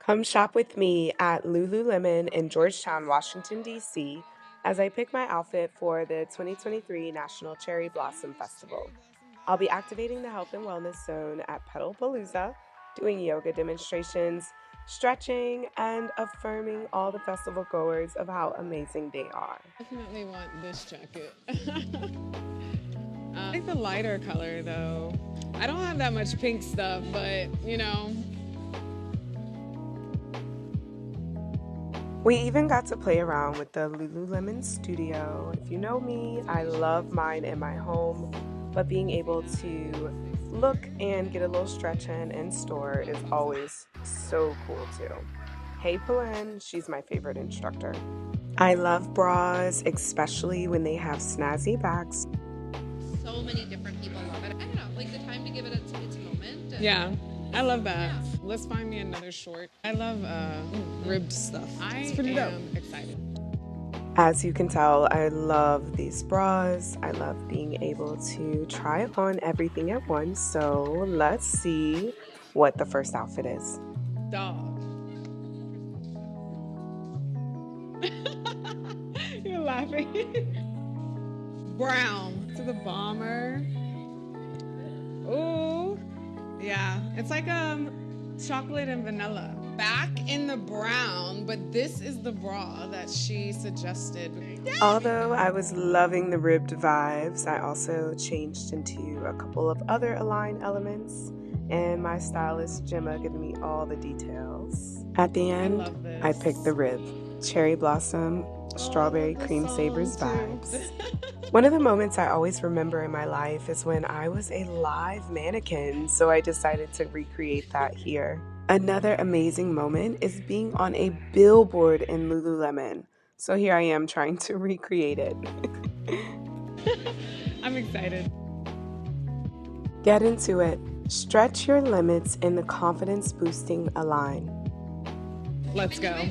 Come shop with me at Lululemon in Georgetown, Washington, D.C., as I pick my outfit for the 2023 National Cherry Blossom Festival. I'll be activating the health and wellness zone at Petalpalooza, doing yoga demonstrations, stretching, and affirming all the festival goers of how amazing they are. Definitely want this jacket. I like the lighter color though. I don't have that much pink stuff, but We even got to play around with the Lululemon studio. If you know me, I love mine in my home, but being able to look and get a little stretch in store is always so cool too. Hey Palen, she's my favorite instructor. I love bras, especially when they have snazzy backs. So many different people love it. I don't know, like the time to give it its moment. yeah, I love that. Let's find me another short. I love ribbed stuff. It's pretty dope. Excited. As you can tell, I love these bras. I love being able to try on everything at once. So let's see what the first outfit is. Dog. You're laughing. Brown to the bomber. Ooh, yeah. It's like chocolate and vanilla. Back in the brown, but this is the bra that she suggested. Although I was loving the ribbed vibes, I also changed into a couple of other Align elements, and my stylist Gemma giving me all the details. At the end, I picked the rib. Cherry blossom, strawberry cream savers vibes. One of the moments I always remember in my life is when I was a live mannequin, so I decided to recreate that here. Another amazing moment is being on a billboard in Lululemon. So here I am trying to recreate it. I'm excited. Get into it. Stretch your limits in the confidence boosting Align. Let's go.